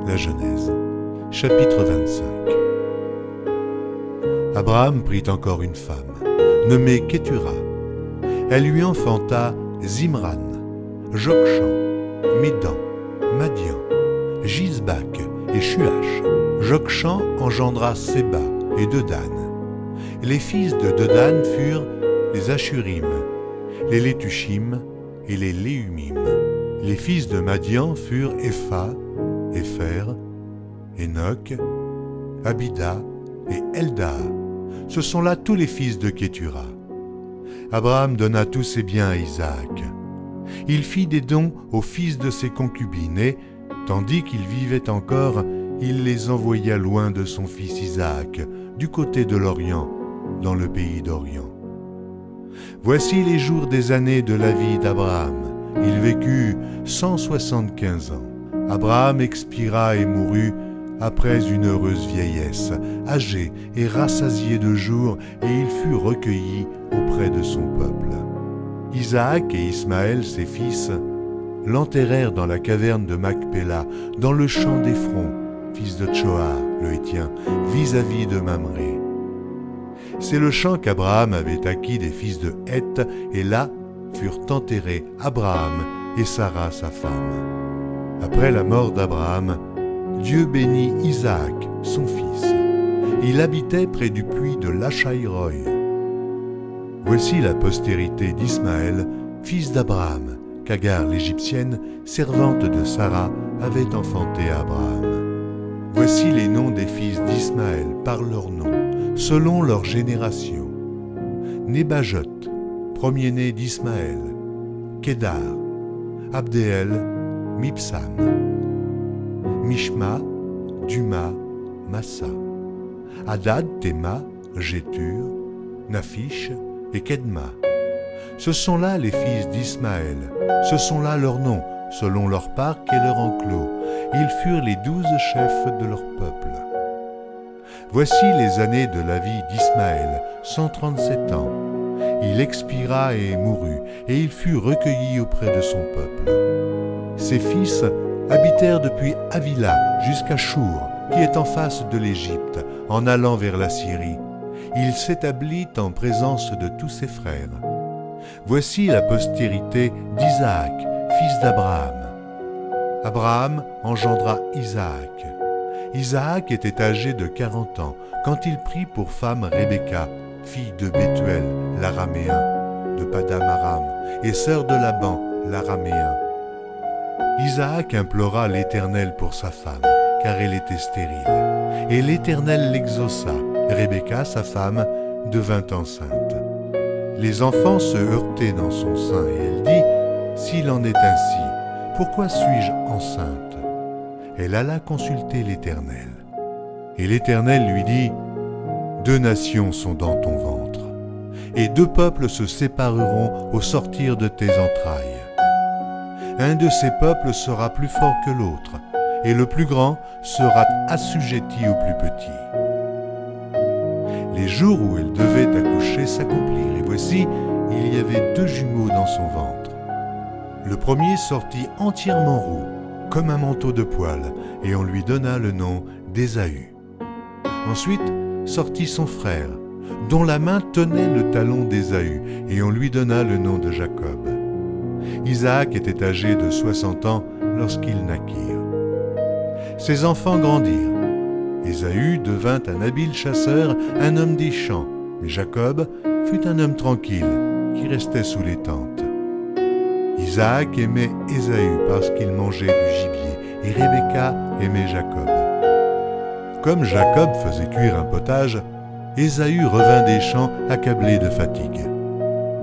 La Genèse, chapitre 25. Abraham prit encore une femme, nommée Kétura. Elle lui enfanta Zimran, Jokshan, Médan, Madian, Gisbak et Shuach. Jokshan engendra Séba et Dedan. Les fils de Dedan furent les Ashurim, les Létushim et les Léumim. Les fils de Madian furent Épha, Épher, Enoch, Abida et Elda. Ce sont là tous les fils de Kétura. Abraham donna tous ses biens à Isaac. Il fit des dons aux fils de ses concubines et, tandis qu'il vivait encore, il les envoya loin de son fils Isaac, du côté de l'Orient, dans le pays d'Orient. Voici les jours des années de la vie d'Abraham. Il vécut 175 ans. Abraham expira et mourut après une heureuse vieillesse, âgé et rassasié de jours, et il fut recueilli auprès de son peuple. Isaac et Ismaël, ses fils, l'enterrèrent dans la caverne de Macpéla, dans le champ d'Éphron, fils de Tchoar, le Hétien, vis-à-vis de Mamré. C'est le champ qu'Abraham avait acquis des fils de Heth, et là furent enterrés Abraham et Sarah sa femme. Après la mort d'Abraham, Dieu bénit Isaac, son fils. Il habitait près du puits de Lachaïroï. Voici la postérité d'Ismaël, fils d'Abraham, qu'Agar l'Égyptienne, servante de Sarah, avait enfanté à Abraham. Voici les noms des fils d'Ismaël par leurs noms, selon leur génération. Nébajot, premier-né d'Ismaël, Kédar, Abdéel, Mibsam, Mishma, Duma, Massa, Hadad, Théma, Jétur, Naphish et Kedma. Ce sont là les fils d'Ismaël, ce sont là leurs noms, selon leur parc et leur enclos. Ils furent les 12 chefs de leur peuple. Voici les années de la vie d'Ismaël, 137 ans. Il expira et mourut, et il fut recueilli auprès de son peuple. Ses fils habitèrent depuis Havila jusqu'à Chour, qui est en face de l'Égypte, en allant vers la Syrie. Il s'établit en présence de tous ses frères. Voici la postérité d'Isaac, fils d'Abraham. Abraham engendra Isaac. Isaac était âgé de 40 ans quand il prit pour femme Rebecca, fille de Bethuel, l'araméen, de Padam Aram, et sœur de Laban, l'araméen. Isaac implora l'Éternel pour sa femme, car elle était stérile. Et l'Éternel l'exauça. Rebecca, sa femme, devint enceinte. Les enfants se heurtaient dans son sein, et elle dit, « S'il en est ainsi, pourquoi suis-je enceinte ?» Elle alla consulter l'Éternel. Et l'Éternel lui dit, « 2 nations sont dans ton ventre, et 2 peuples se sépareront au sortir de tes entrailles. Un de ces peuples sera plus fort que l'autre, et le plus grand sera assujetti au plus petit. » Les jours où elle devait accoucher s'accomplirent, et voici, il y avait 2 jumeaux dans son ventre. Le premier sortit entièrement roux, comme un manteau de poil, et on lui donna le nom d'Ésaü. Ensuite sortit son frère, dont la main tenait le talon d'Ésaü, et on lui donna le nom de Jacob. Isaac était âgé de 60 ans lorsqu'ils naquirent. Ses enfants grandirent. Ésaü devint un habile chasseur, un homme des champs, mais Jacob fut un homme tranquille qui restait sous les tentes. Isaac aimait Ésaü parce qu'il mangeait du gibier, et Rebecca aimait Jacob. Comme Jacob faisait cuire un potage, Ésaü revint des champs accablé de fatigue.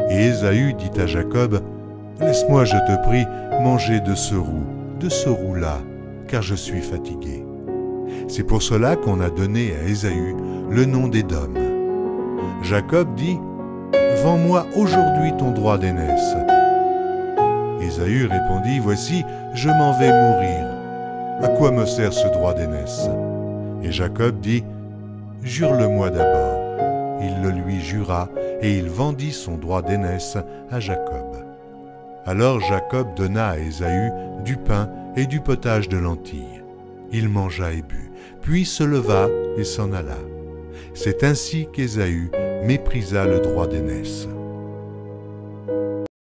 Et Ésaü dit à Jacob, « Laisse-moi, je te prie, manger de ce roux-là, car je suis fatigué. » C'est pour cela qu'on a donné à Ésaü le nom d'Édom. Jacob dit, « Vends-moi aujourd'hui ton droit d'aînesse. » Ésaü répondit, « Voici, je m'en vais mourir. À quoi me sert ce droit d'aînesse ?» Et Jacob dit, « Jure-le-moi d'abord. » Il le lui jura, et il vendit son droit d'aînesse à Jacob. Alors Jacob donna à Ésaü du pain et du potage de lentilles. Il mangea et but, puis se leva et s'en alla. C'est ainsi qu'Ésaü méprisa le droit d'aînesse.